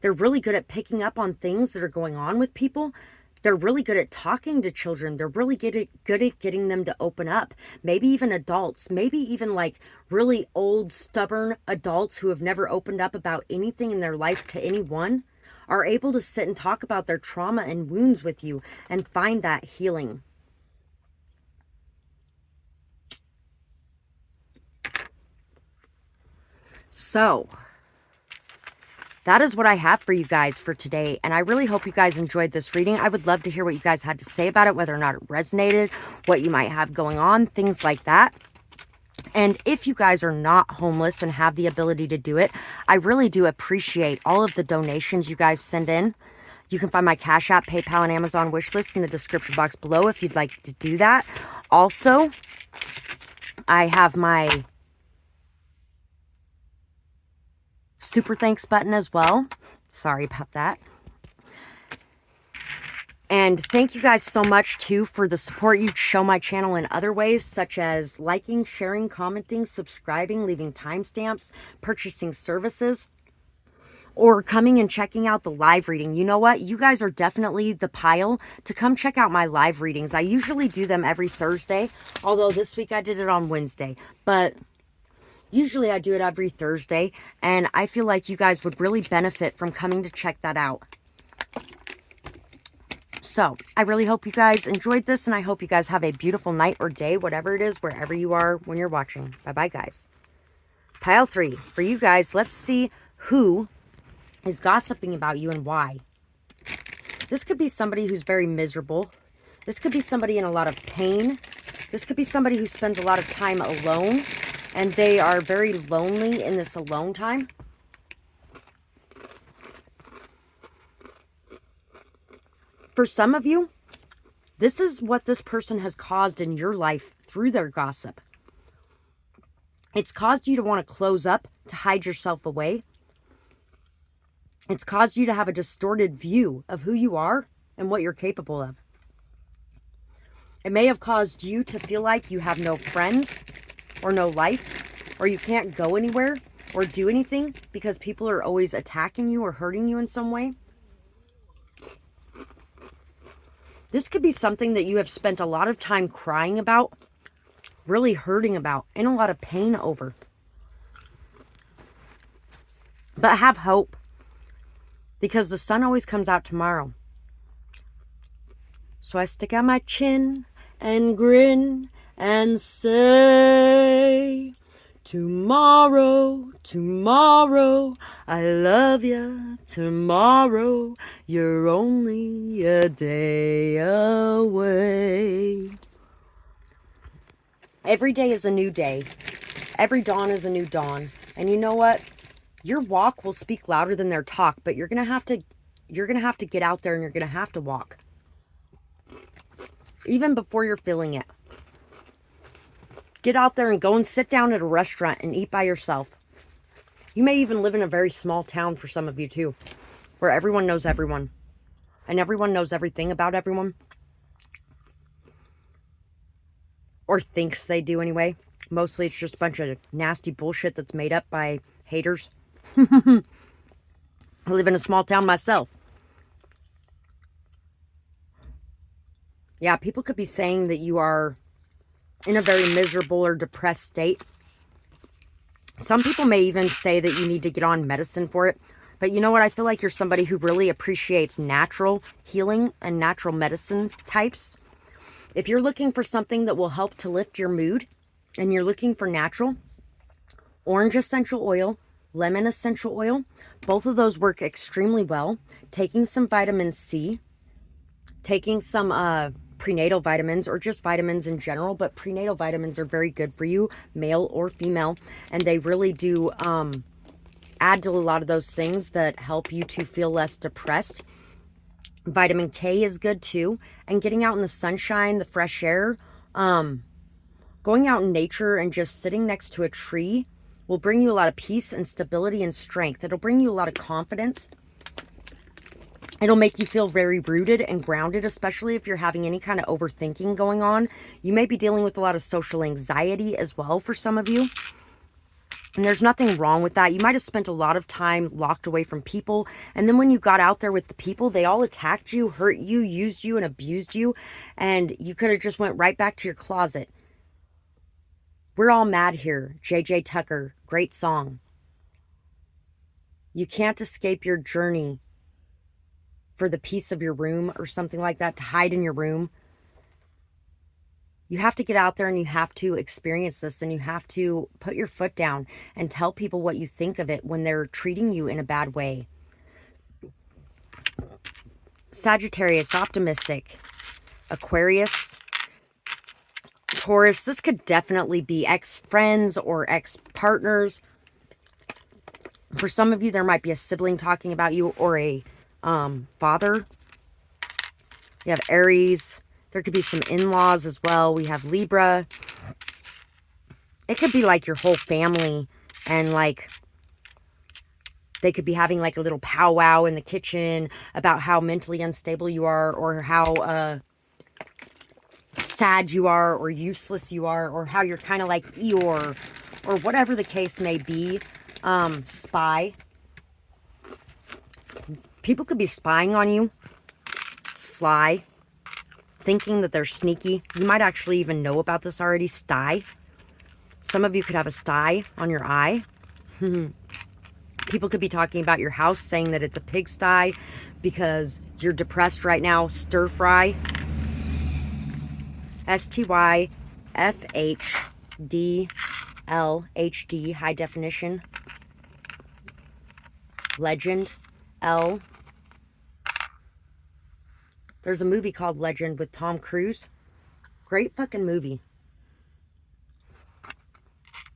They're really good at picking up on things that are going on with people. They're really good at talking to children. They're really good at getting them to open up. Maybe even adults, maybe even like really old, stubborn adults who have never opened up about anything in their life to anyone are able to sit and talk about their trauma and wounds with you and find that healing. So, that is what I have for you guys for today, and I really hope you guys enjoyed this reading. I would love to hear what you guys had to say about it, whether or not it resonated, what you might have going on, things like that. And if you guys are not homeless and have the ability to do it, I really do appreciate all of the donations you guys send in. You can find my Cash App, PayPal, and Amazon wish list in the description box below if you'd like to do that. Also, I have my super thanks button as well. Sorry about that. And thank you guys so much too for the support you show my channel in other ways, such as liking, sharing, commenting, subscribing, leaving timestamps, purchasing services, or coming and checking out the live reading. You know what? You guys are definitely the pile to come check out my live readings. I usually do them every Thursday, although this week I did it on Wednesday, but usually I do it every Thursday, and I feel like you guys would really benefit from coming to check that out. So, I really hope you guys enjoyed this, and I hope you guys have a beautiful night or day, whatever it is, wherever you are when you're watching. Bye-bye, guys. Pile 3. For you guys, let's see who is gossiping about you and why. This could be somebody who's very miserable. This could be somebody in a lot of pain. This could be somebody who spends a lot of time alone, and they are very lonely in this alone time. For some of you, this is what this person has caused in your life through their gossip. It's caused you to want to close up, to hide yourself away. It's caused you to have a distorted view of who you are and what you're capable of. It may have caused you to feel like you have no friends or no life, or you can't go anywhere or do anything because people are always attacking you or hurting you in some way. This could be something that you have spent a lot of time crying about, really hurting about, and a lot of pain over. But have hope, because the sun always comes out tomorrow. So I stick out my chin and grin and say, tomorrow, tomorrow, I love you. Tomorrow, you're only a day away. Every day is a new day. Every dawn is a new dawn. And you know what? Your walk will speak louder than their talk, but you're going to have to get out there and you're going to have to walk. Even before you're feeling it. Get out there and go and sit down at a restaurant and eat by yourself. You may even live in a very small town for some of you too, where everyone knows everyone. And everyone knows everything about everyone. Or thinks they do anyway. Mostly it's just a bunch of nasty bullshit that's made up by haters. I live in a small town myself. Yeah, people could be saying that you are in a very miserable or depressed state. Some people may even say that you need to get on medicine for it. But you know what? I feel like you're somebody who really appreciates natural healing and natural medicine types. If you're looking for something that will help to lift your mood and you're looking for natural, orange essential oil, lemon essential oil, both of those work extremely well. Taking some vitamin C, taking some prenatal vitamins or just vitamins in general, but prenatal vitamins are very good for you, male or female, and they really do add to a lot of those things that help you to feel less depressed. Vitamin K is good too, and getting out in the sunshine, the fresh air, going out in nature and just sitting next to a tree will bring you a lot of peace and stability and strength. It'll bring you a lot of confidence. It'll make you feel very rooted and grounded, especially if you're having any kind of overthinking going on. You may be dealing with a lot of social anxiety as well for some of you. And there's nothing wrong with that. You might have spent a lot of time locked away from people. And then when you got out there with the people, they all attacked you, hurt you, used you, and abused you. And you could have just went right back to your closet. We're all mad here. J.J. Tucker, great song. You can't escape your journey for the peace of your room or something like that, to hide in your room. You have to get out there and you have to experience this, and you have to put your foot down and tell people what you think of it when they're treating you in a bad way. Sagittarius, optimistic. Aquarius, Taurus, this could definitely be ex-friends or ex-partners. For some of you, there might be a sibling talking about you, or a father. You have Aries. There could be some in-laws as well. We have Libra. It could be like your whole family, and like they could be having like a little powwow in the kitchen about how mentally unstable you are, or how sad you are, or useless you are, or how you're kind of like Eeyore, or whatever the case may be. Spy. People could be spying on you. Sly. Thinking that they're sneaky. You might actually even know about this already. Sty. Some of you could have a sty on your eye. People could be talking about your house, saying that it's a pigsty because you're depressed right now. Stir fry. STYFHDLHD, high definition. Legend. L. There's a movie called Legend with Tom Cruise. Great fucking movie.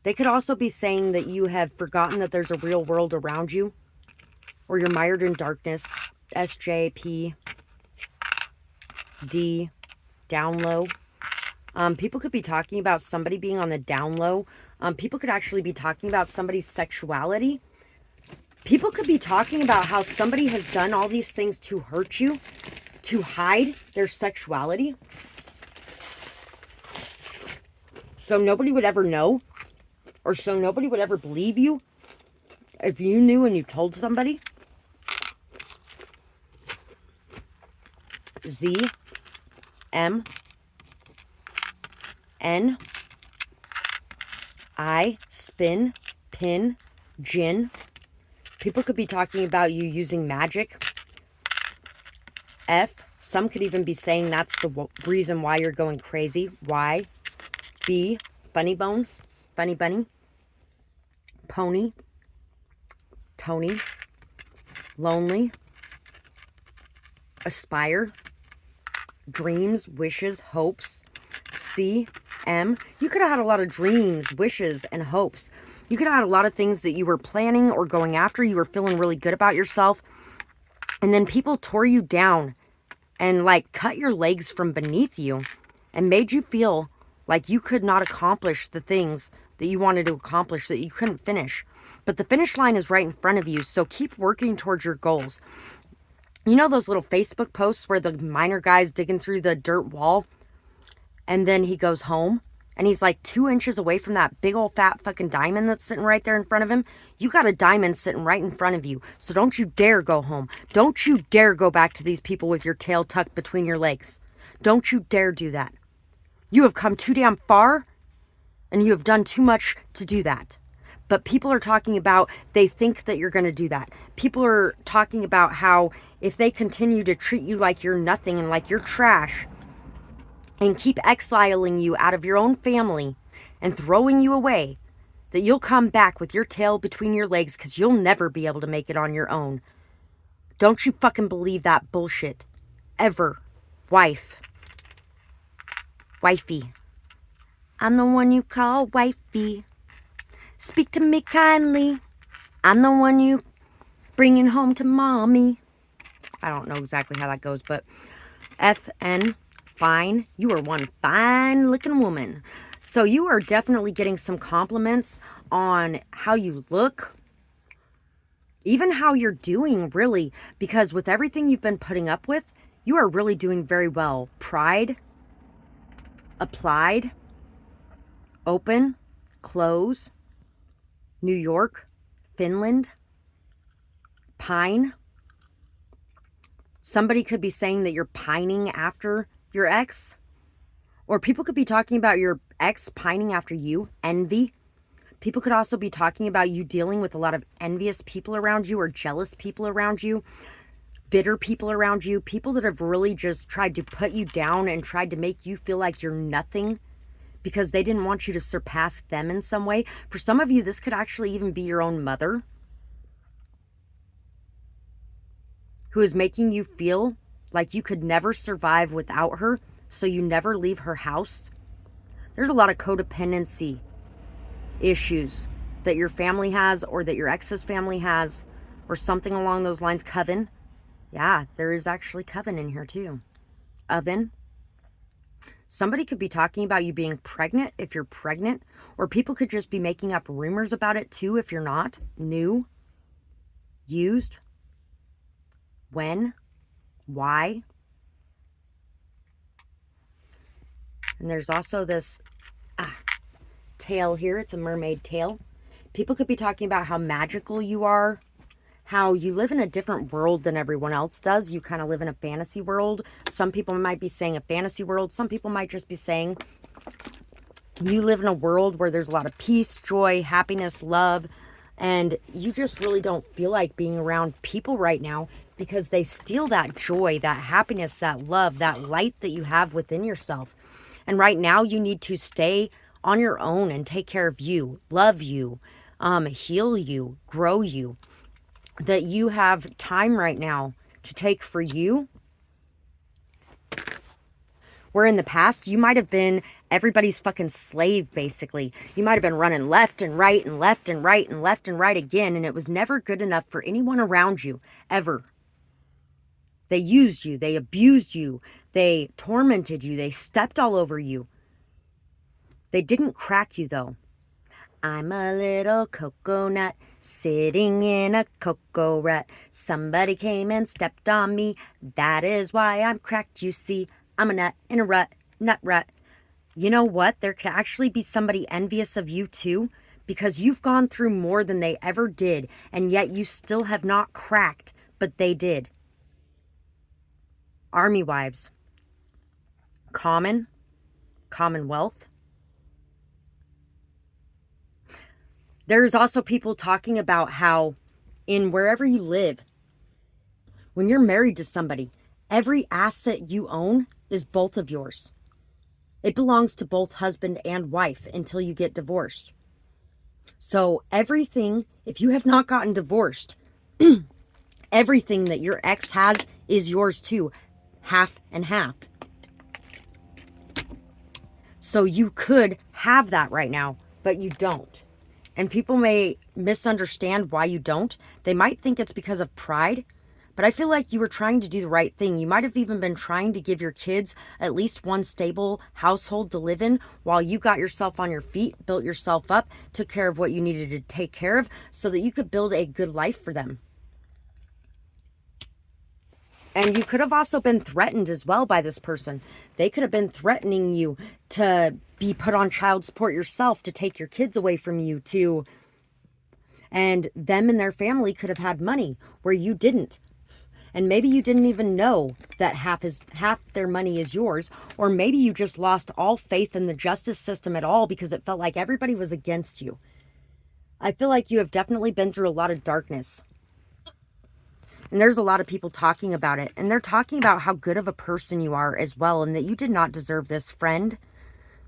They could also be saying that you have forgotten that there's a real world around you, or you're mired in darkness. SJPD, down low. People could be talking about somebody being on the down low. People could actually be talking about somebody's sexuality. People could be talking about how somebody has done all these things to hurt you, to hide their sexuality, so nobody would ever know, or so nobody would ever believe you if you knew and you told somebody. Z, M, N, I, spin, pin, gin. People could be talking about you using magic. F, some could even be saying that's the reason why you're going crazy. Y, B, funny bone, funny bunny, pony, Tony, lonely, aspire, dreams, wishes, hopes. C, M, you could have had a lot of dreams, wishes, and hopes. You could have had a lot of things that you were planning or going after. You were feeling really good about yourself. And then people tore you down and like cut your legs from beneath you and made you feel like you could not accomplish the things that you wanted to accomplish, that you couldn't finish. But the finish line is right in front of you. So keep working towards your goals. You know those little Facebook posts where the miner guy's digging through the dirt wall and then he goes home? And he's like 2 inches away from that big old fat fucking diamond that's sitting right there in front of him. You got a diamond sitting right in front of you. So don't you dare go home. Don't you dare go back to these people with your tail tucked between your legs. Don't you dare do that. You have come too damn far, and you have done too much to do that. But people are talking about they think that you're going to do that. People are talking about how if they continue to treat you like you're nothing and like you're trash and keep exiling you out of your own family and throwing you away, that you'll come back with your tail between your legs because you'll never be able to make it on your own. Don't you fucking believe that bullshit. Ever. Wifey. I'm the one you call wifey. Speak to me kindly. I'm the one you bringing home to mommy. I don't know exactly how that goes, but FN, fine. You are one fine looking woman. So you are definitely getting some compliments on how you look, even how you're doing, really, because with everything you've been putting up with, you are really doing very well. Pride, applied, open, close, New York, Finland, pine. Somebody could be saying that you're pining after your ex. Or people could be talking about your ex pining after you. Envy. People could also be talking about you dealing with a lot of envious people around you or jealous people around you. Bitter people around you. People that have really just tried to put you down and tried to make you feel like you're nothing because they didn't want you to surpass them in some way. For some of you, this could actually even be your own mother who is making you feel like you could never survive without her, so you never leave her house. There's a lot of codependency issues that your family has or that your ex's family has or something along those lines. Coven. Yeah, there is actually coven in here too. Oven. Somebody could be talking about you being pregnant if you're pregnant, or people could just be making up rumors about it too if you're not. New. Used. When. Why. And there's also this tail here. It's a mermaid tail. People could be talking about how magical you are, how you live in a different world than everyone else does. You kind of live in a fantasy world. Some people might be saying a fantasy world. Some people might just be saying you live in a world where there's a lot of peace, joy, happiness, love, and you just really don't feel like being around people right now because they steal that joy, that happiness, that love, that light that you have within yourself. And right now you need to stay on your own and take care of you, love you, heal you, grow you. That you have time right now to take for you. Where in the past, you might have been everybody's fucking slave, basically. You might have been running left and right and left and right and left and right again, and it was never good enough for anyone around you, ever. They used you, they abused you, they tormented you, they stepped all over you. They didn't crack you, though. I'm a little coconut sitting in a cocoa rut. Somebody came and stepped on me. That is why I'm cracked, you see. I'm a nut in a rut, nut rut. You know what? There could actually be somebody envious of you too, because you've gone through more than they ever did, and yet you still have not cracked, but they did. Army wives. Commonwealth. There's also people talking about how in wherever you live, when you're married to somebody, every asset you own is both of yours. It belongs to both husband and wife until you get divorced. So everything, if you have not gotten divorced, everything that your ex has is yours too, half and half. So you could have that right now, but you don't. And people may misunderstand why you don't. They might think it's because of pride, but I feel like you were trying to do the right thing. You might have even been trying to give your kids at least one stable household to live in while you got yourself on your feet, built yourself up, took care of what you needed to take care of so that you could build a good life for them. And you could have also been threatened as well by this person. They could have been threatening you to be put on child support yourself, to take your kids away from you, and them and their family could have had money where you didn't. And maybe you didn't even know that half their money is yours, or maybe you just lost all faith in the justice system at all because it felt like everybody was against you. I feel like you have definitely been through a lot of darkness. And there's a lot of people talking about it. And they're talking about how good of a person you are as well, and that you did not deserve this, friend.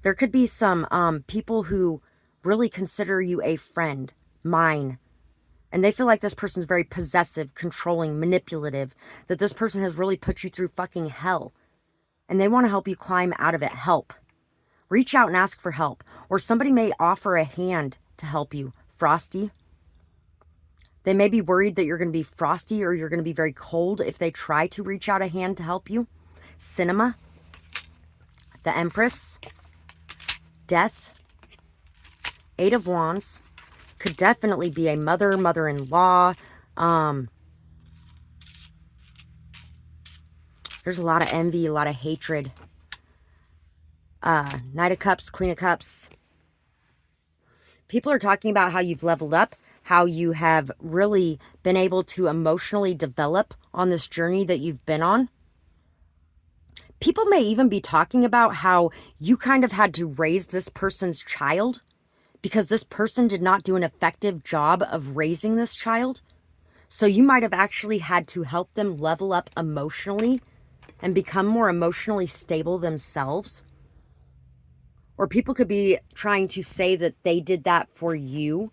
There could be some people who really consider you a friend, mine. And they feel like this person's very possessive, controlling, manipulative. That this person has really put you through fucking hell. And they want to help you climb out of it. Help. Reach out and ask for help. Or somebody may offer a hand to help you. Frosty. They may be worried that you're going to be frosty or you're going to be very cold if they try to reach out a hand to help you. Cinema. The Empress. Death. Eight of Wands. Could definitely be a mother, mother-in-law. There's a lot of envy, a lot of hatred. Knight of Cups, Queen of Cups. People are talking about how you've leveled up, how you have really been able to emotionally develop on this journey that you've been on. People may even be talking about how you kind of had to raise this person's child because this person did not do an effective job of raising this child. So you might have actually had to help them level up emotionally and become more emotionally stable themselves. Or people could be trying to say that they did that for you,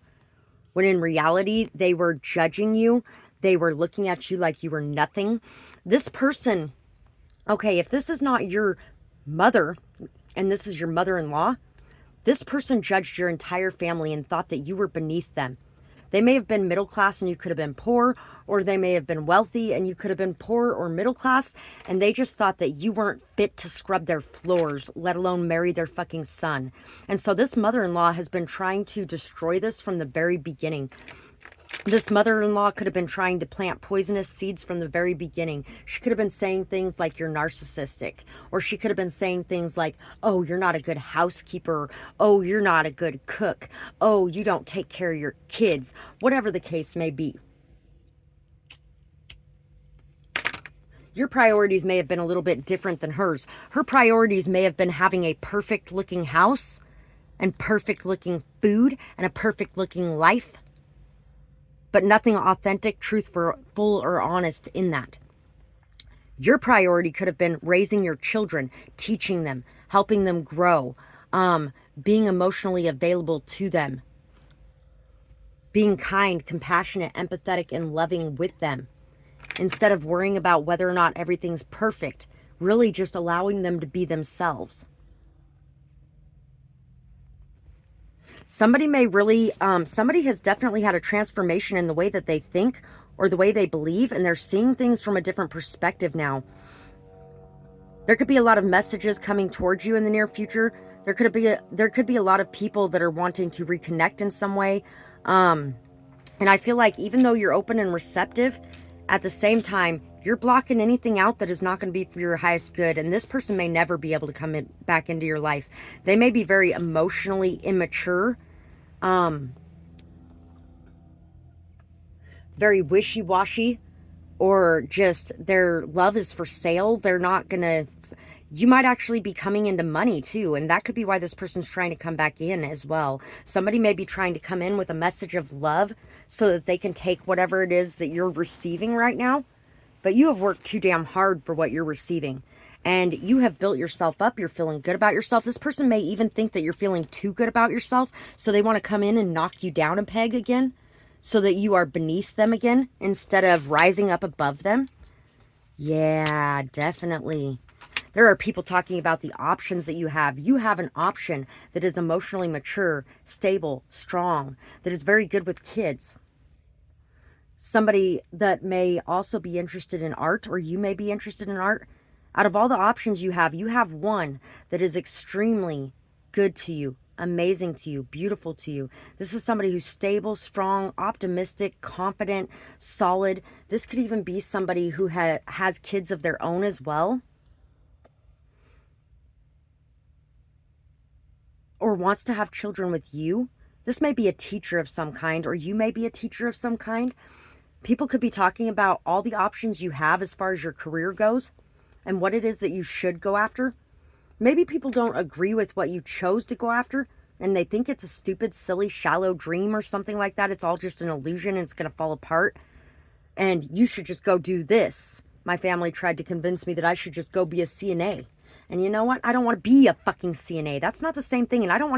when in reality, they were judging you. They were looking at you like you were nothing. This person, okay, if this is not your mother and this is your mother-in-law, this person judged your entire family and thought that you were beneath them. They may have been middle class and you could have been poor, or they may have been wealthy and you could have been poor or middle class, and they just thought that you weren't fit to scrub their floors, let alone marry their fucking son. And so this mother-in-law has been trying to destroy this from the very beginning. This mother-in-law could have been trying to plant poisonous seeds from the very beginning. She could have been saying things like you're narcissistic. Or she could have been saying things like, oh, you're not a good housekeeper. Oh, you're not a good cook. Oh, you don't take care of your kids. Whatever the case may be. Your priorities may have been a little bit different than hers. Her priorities may have been having a perfect looking house and perfect looking food and a perfect looking life, but nothing authentic, truthful, or honest in that. Your priority could have been raising your children, teaching them, helping them grow, being emotionally available to them, being kind, compassionate, empathetic, and loving with them, instead of worrying about whether or not everything's perfect, really just allowing them to be themselves. Somebody may really, somebody has definitely had a transformation in the way that they think or the way they believe, and they're seeing things from a different perspective now. There could be a lot of messages coming towards you in the near future. There could be a lot of people that are wanting to reconnect in some way. And I feel like even though you're open and receptive, at the same time, you're blocking anything out that is not going to be for your highest good. And this person may never be able to come back into your life. They may be very emotionally immature, very wishy-washy, or just their love is for sale. They're not going to... You might actually be coming into money too, and that could be why this person's trying to come back in as well. Somebody may be trying to come in with a message of love so that they can take whatever it is that you're receiving right now. But you have worked too damn hard for what you're receiving. And you have built yourself up. You're feeling good about yourself. This person may even think that you're feeling too good about yourself, so they want to come in and knock you down a peg again, so that you are beneath them again instead of rising up above them. Yeah, definitely. There are people talking about the options that you have. You have an option that is emotionally mature, stable, strong, that is very good with kids. Somebody that may also be interested in art, or you may be interested in art. Out of all the options you have one that is extremely good to you, amazing to you, beautiful to you. This is somebody who's stable, strong, optimistic, confident, solid. This could even be somebody who has kids of their own as well, or wants to have children with you. This may be a teacher of some kind, or you may be a teacher of some kind. People could be talking about all the options you have as far as your career goes and what it is that you should go after. Maybe people don't agree with what you chose to go after, and they think it's a stupid, silly, shallow dream or something like that. It's all just an illusion and it's going to fall apart. And you should just go do this. My family tried to convince me that I should just go be a CNA. And you know what? I don't want to be a fucking CNA. That's not the same thing. And I don't want to